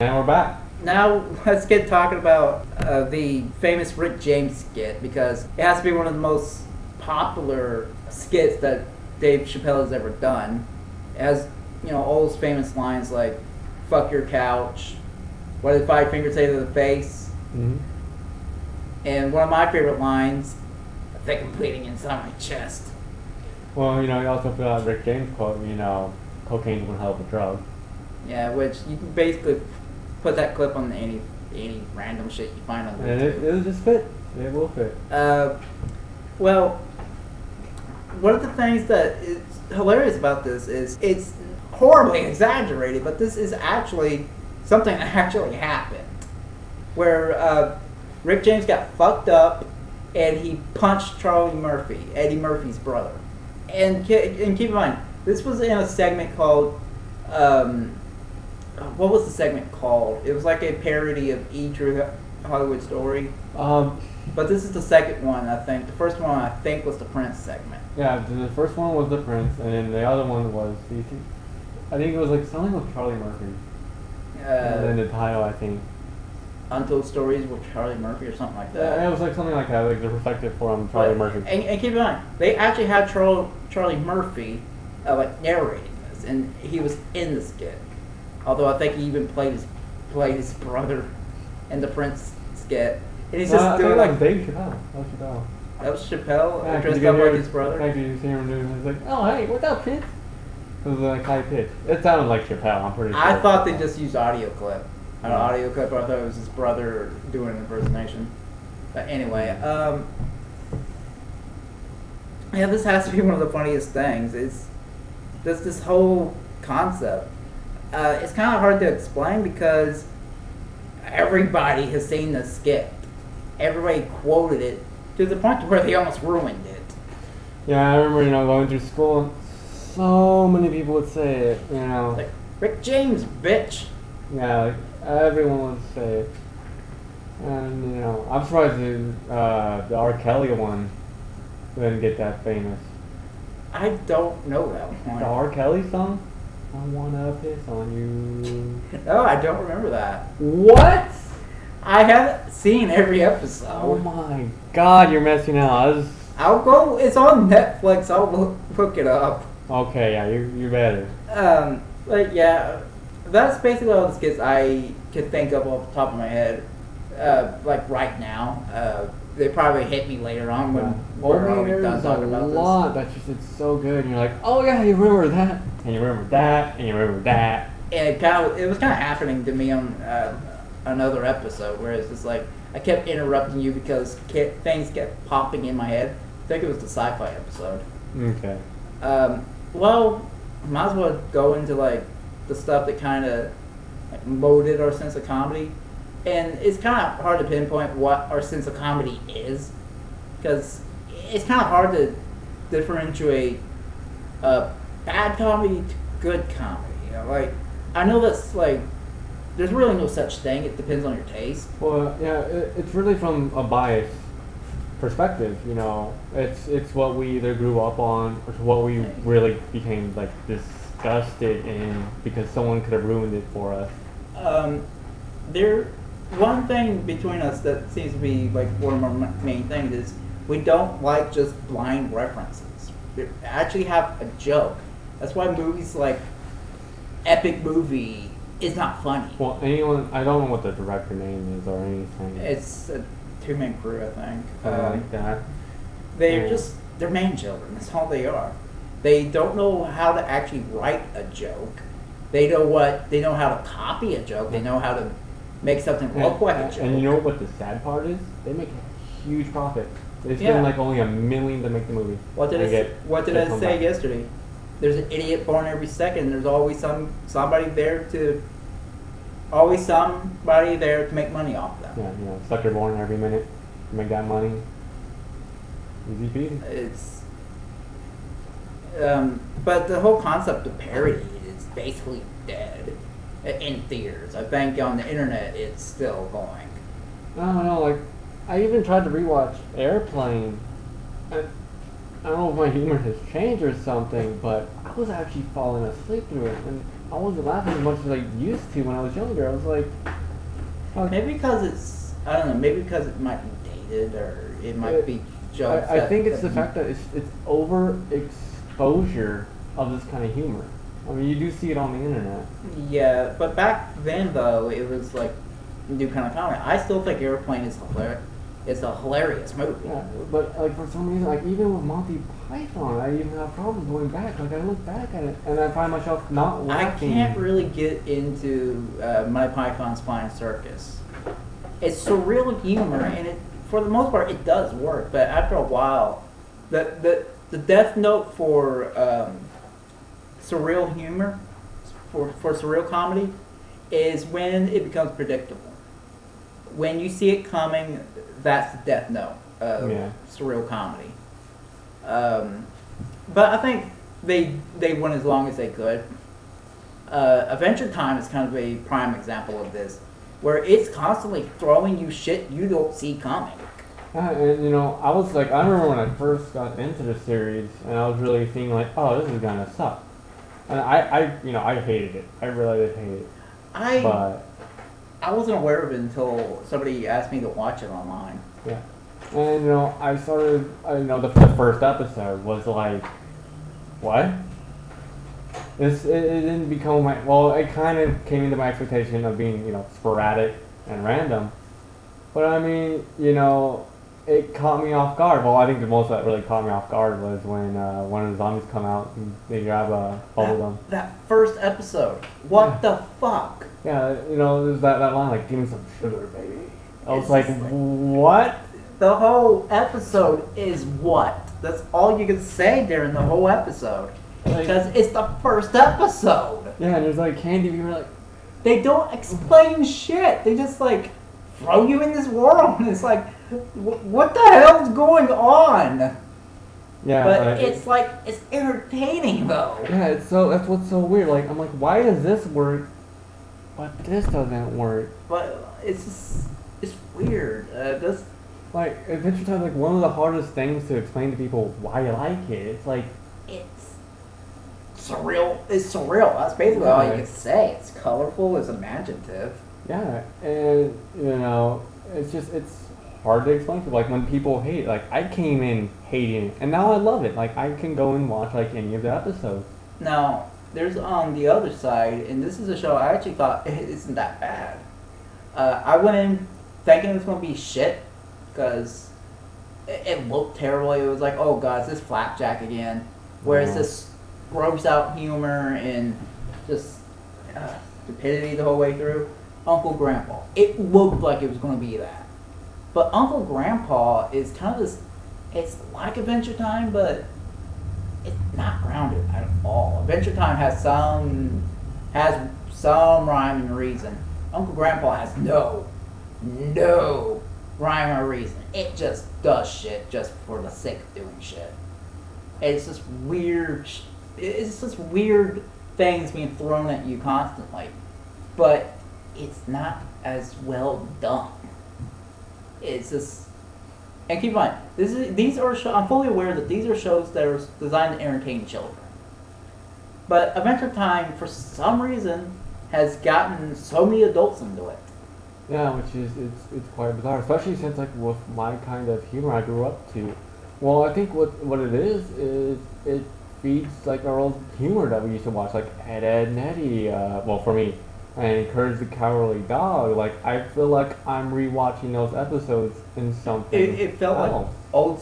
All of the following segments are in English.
And we're back. Now let's get talking about the famous Rick James skit, because it has to be one of the most popular skits that Dave Chappelle has ever done. It has, all those famous lines like "fuck your couch," "what did 5 fingers say to the face," and one of my favorite lines, "I think I'm bleeding inside my chest." Well, you also feel like Rick James quote, cocaine's one hell of a drug. Yeah, which you can basically put that clip on any random shit you find on And YouTube. it'll just fit. It will fit. Well, one of the things that is hilarious about this is it's horribly exaggerated, but this is actually something that actually happened. Where Rick James got fucked up and he punched Charlie Murphy, Eddie Murphy's brother. And keep in mind, this was in a segment called, what was the segment called? It was like a parody of E! True Hollywood Story. But this is the second one, I think. The first one, I think, was the Prince segment. Yeah, the first one was the Prince, and then the other one was, I think it was like something with Charlie Murphy. And then the title, I think. Untold Stories with Charlie Murphy or something like that. Yeah, it was like something like that, like the perspective from Charlie Murphy. And keep in mind, they actually had Charlie Murphy narrating this, and he was in the skit. Although I think he even played his brother in the Prince skit. And he's just doing like Dave Chappelle. That was Chappelle Yeah, dressed up like his brother. In fact, you see him doing. He's like, "Oh, hey, what's up, Prince?" It was like high pitch. It sounded like Chappelle. I'm pretty sure. I thought they just used audio clip. An audio clip. I thought it was his brother doing an impersonation. But anyway, yeah, this has to be one of the funniest things. It's just this whole concept. It's kind of hard to explain because everybody has seen the skit. Everybody quoted it to the point where they almost ruined it. Yeah, I remember, going through school, so many people would say it, Like, Rick James, bitch. Yeah, like, everyone would say it. And, I'm surprised the R. Kelly one didn't get that famous. I don't know that one. The R. Kelly song? I wanna piss on you. No, I don't remember that. What? I haven't seen every episode. Oh my god, you're messing out. I'll go. It's on Netflix. I'll look it up. Okay, yeah, you better. But yeah, that's basically all the skits I could think of off the top of my head. Like right now, they probably hit me later on when we're already done talking about this. There's a lot that's just, it's so good. And you're like, oh yeah, you remember that, and you remember that, and you remember that. And it was kind of happening to me on another episode, where it's just like I kept interrupting you because things kept popping in my head. I think it was the sci-fi episode. Okay. Well, might as well go into the stuff that kind of molded our sense of comedy. And it's kind of hard to pinpoint what our sense of comedy is, because it's kind of hard to differentiate bad comedy to good comedy. I know that's there's really no such thing. It depends on your taste. Well, yeah, it's really from a biased perspective. It's what we either grew up on, or what we really became disgusted in because someone could have ruined it for us. One thing between us that seems to be one of our main things is we don't like just blind references. We actually have a joke. That's why movies like Epic Movie is not funny. Well, I don't know what the director name is or anything. It's a 2-man crew, I think. Like that. They're man children. That's all they are. They don't know how to actually write a joke. They know how to copy a joke. They know how to make something look like a joke. And you know what the sad part is? They make a huge profit. They spend only $1 million to make the movie. What did I say yesterday? There's an idiot born every second. There's always somebody there to make money off them. Yeah, sucker born every minute to make that money. Easy peasy. It's but the whole concept of parody is basically dead in theaters. I think on the internet it's still going. I don't know, I even tried to rewatch Airplane. I don't know if my humor has changed or something, but I was actually falling asleep through it. And I wasn't laughing as much as I used to when I was younger. I was like, Maybe because it's, I don't know, maybe because it might be dated or it might be jokes. I think it's the fact that it's overexposure of this kind of humor. I mean, you do see it on the internet. Yeah, but back then though, it was like new kind of comedy. I still think Airplane is hilarious. It's a hilarious movie. Yeah, but like for some reason, like even with Monty Python, I even have problems going back. Like I look back at it and I find myself not laughing. I can't really get into Monty Python's Flying Circus. It's surreal humor, and it, for the most part, it does work. But after a while, the death note for surreal humor, for surreal comedy, is when it becomes predictable. When you see it coming, that's the death note of surreal comedy. But I think they went as long as they could. Adventure Time is kind of a prime example of this, where it's constantly throwing you shit you don't see coming. And you know, I was like, I remember when I first got into the series, and I was really thinking like, oh, this is gonna suck. And I hated it. I really did hate it. I wasn't aware of it until somebody asked me to watch it online. Yeah. And, you know, I started, the first episode was like, what? It didn't become it kind of came into my expectation of being, sporadic and random. But I mean, it caught me off guard. Well, I think the most that really caught me off guard was when one of the zombies come out and they grab a bubblegum. That first episode. What the fuck? Yeah, there's that line like, give me some sugar, baby. I was like, what? The whole episode is what? That's all you can say during the whole episode. Because it's the first episode. Yeah, and there's like candy, you're like... They don't explain shit. They just like throw you in this world. And it's like, what the hell's going on? Yeah, but it's entertaining though. Yeah, that's what's so weird. Like, I'm like, why does this work, but this doesn't work? But it's weird. Like, Adventure Time is like one of the hardest things to explain to people why you like it. It's like... It's surreal. It's surreal. That's basically all you can say. It's colorful. It's imaginative. Yeah, and, it's hard to explain to people. Like, when people hate it, like, I came in hating it, and now I love it. Like, I can go and watch, like, any of the episodes. Now, there's on the other side, and this is a show I actually thought it isn't that bad. I went in thinking it was going to be shit, because it looked terrible. It was like, oh god, it's this Flapjack again. Whereas this gross out humor and just stupidity the whole way through. Uncle Grandpa. It looked like it was going to be that. But Uncle Grandpa is kind of this, it's like Adventure Time, but it's not grounded at all. Adventure Time has some rhyme and reason. Uncle Grandpa has no rhyme or reason. It just does shit just for the sake of doing shit. It's just weird. It's just weird things being thrown at you constantly, but it's not as well done. It's just, and keep in mind, these are I'm fully aware that these are shows that are designed to entertain children. But Adventure Time, for some reason, has gotten so many adults into it. Yeah, which is it's quite bizarre, especially since like with my kind of humor I grew up to. Well, I think what it is it feeds like our old humor that we used to watch, like Ed, Edd n Eddy. Well, for me, and Courage the Cowardly Dog. Like, I feel like I'm rewatching those episodes in something. It felt else. like not old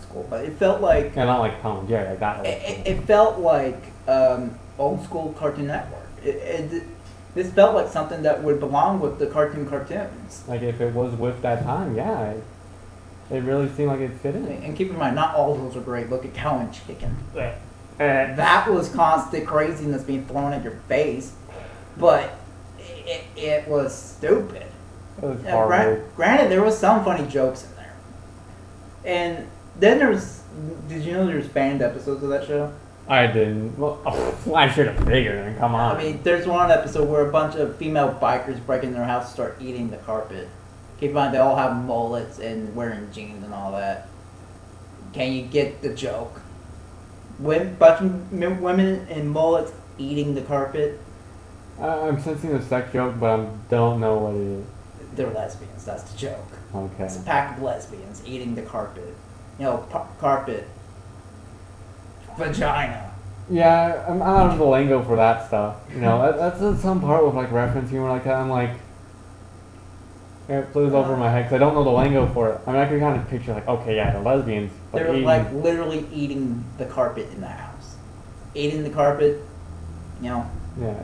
school, but it felt like. Yeah, not like Tom and Jerry. I got it felt like old school Cartoon Network. This felt like something that would belong with the cartoons. Like, if it was with that time, yeah. It really seemed like it fit in. And keep in mind, not all of those are great. Look at Cow and Chicken. That was constant craziness being thrown at your face, but it was stupid. It was horrible. Granted, there was some funny jokes in there. And then did you know there's banned episodes of that show? I didn't. Well, I should have figured. Come on. I mean, there's one episode where a bunch of female bikers break in their house and start eating the carpet. Keep in mind, they all have mullets and wearing jeans and all that. Can you get the joke? Bunch of women in mullets eating the carpet. I'm sensing a sex joke, but I don't know what it is. They're lesbians. That's the joke. Okay. It's a pack of lesbians eating the carpet. You know, carpet, vagina. Yeah, I'm out of the lingo for that stuff. You know, that's some part with like reference humor like that. I'm like, it flew over my head because I don't know the lingo for it. I mean, I can kind of picture like, okay, yeah, the lesbians. But They're eating- like literally eating the carpet in the house. Eating the carpet. You know, Yeah.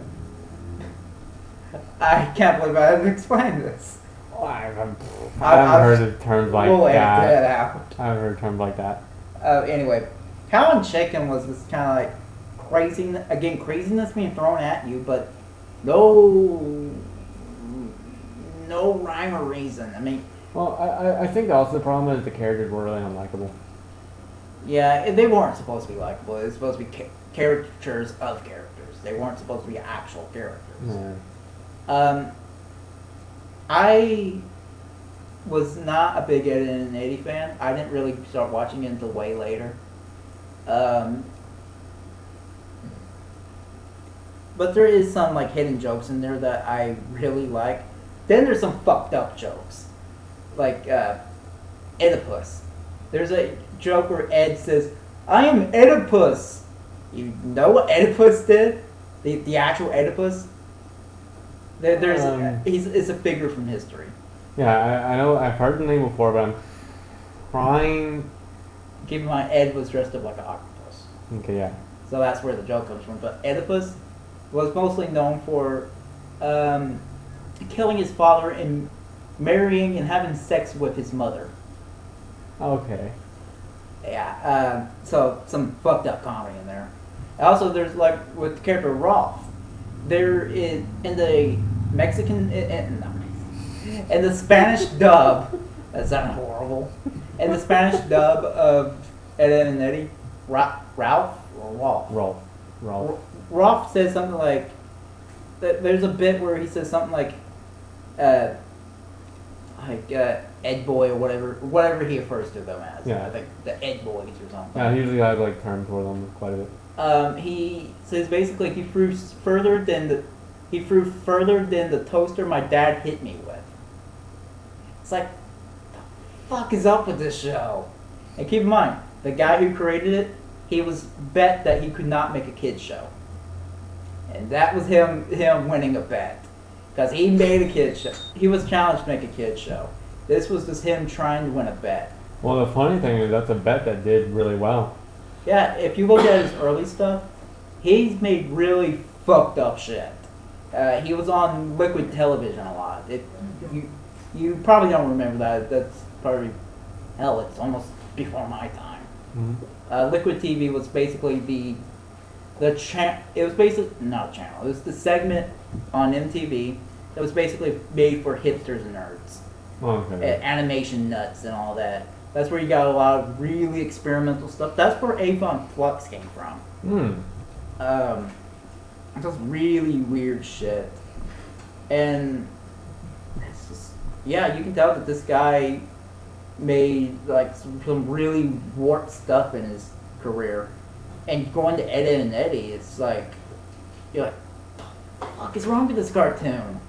I can't believe I haven't explained this. I haven't I've- heard of terms like we'll edit that. that out. I haven't heard terms like that. Anyway, Cow and Chicken was this kind of like craziness being thrown at you, but no rhyme or reason. I mean, Well, I think also the problem is the characters were really unlikable. yeah, they weren't supposed to be likable. It was supposed to be caricatures of characters. They weren't supposed to be actual characters. Yeah. I was not a big Ed and Eddie fan. I didn't really start watching it until way later. But there is some like hidden jokes in there that I really like. Then there's some fucked up jokes, like Oedipus. There's a joke where Ed says, "I am Oedipus." You know what Oedipus did? The actual Oedipus. It's a figure from history. Yeah, I know I've heard the name before, but I'm trying. Keep in mind, Ed was dressed up like an octopus. Okay, yeah. So that's where the joke comes from. But Oedipus was mostly known for killing his father and marrying and having sex with his mother. Okay. Yeah, so some fucked up comedy in there. Also, there's like with the character Rolf, there is in the Mexican, in the Spanish dub, that sounded horrible. In the Spanish dub of Ed and Eddie, Ralph or Rolf? Rolf. Rolf says something like, there's a bit where he says something like Ed Boy or whatever he refers to them as. Yeah. I think the Ed Boys or something. Yeah, usually I like terms for them quite a bit. He says basically he threw further than the toaster my dad hit me with. It's like, the fuck is up with this show? And keep in mind, the guy who created it, he was bet that he could not make a kids show, and that was him winning a bet because he made a kids show. He was challenged to make a kids show. This was just him trying to win a bet. Well, the funny thing is that's a bet that did really well. Yeah, if you look at his early stuff, he's made really fucked up shit. He was on Liquid Television a lot. You probably don't remember that. That's probably, hell, it's almost before my time. Mm-hmm. Liquid TV was basically it was basically not a channel. It was the segment on MTV that was basically made for hipsters and nerds, Okay. animation nuts and all that. That's where you got a lot of really experimental stuff. That's where Avon Flux came from. Just really weird shit, and it's just, yeah, you can tell that this guy made like some really warped stuff in his career. And going to Ed and Eddie, it's like, you're like, what the fuck is wrong with this cartoon?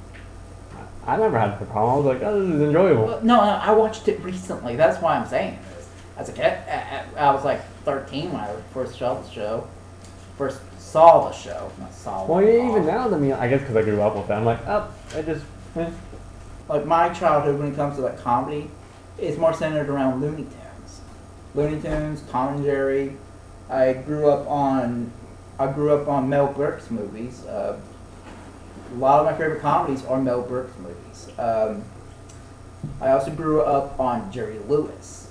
I never had the problem. I was like, oh, this is enjoyable. Well, no, I watched it recently. That's why I'm saying this. As a kid, I was like 13 when I first saw the show. Not saw. Well, yeah, even now, I mean, I guess because I grew up with that, I'm like, oh, I just. Like my childhood, when it comes to like comedy, is more centered around Looney Tunes, Tom and Jerry. I grew up on Mel Brooks movies. A lot of my favorite comedies are Mel Brooks movies. I also grew up on Jerry Lewis.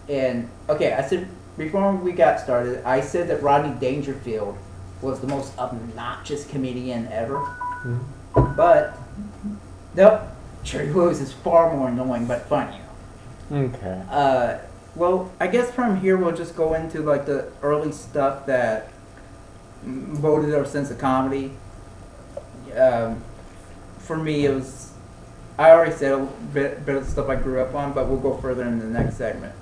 And okay, I said before we got started, I said that Rodney Dangerfield was the most obnoxious comedian ever. Mm-hmm. But nope, Jerry Lewis is far more annoying but funnier. Okay. Well, I guess from here we'll just go into like the early stuff that molded our sense of comedy. For me, it was, I already said a bit of the stuff I grew up on, but we'll go further in the next segment.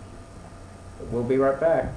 We'll be right back.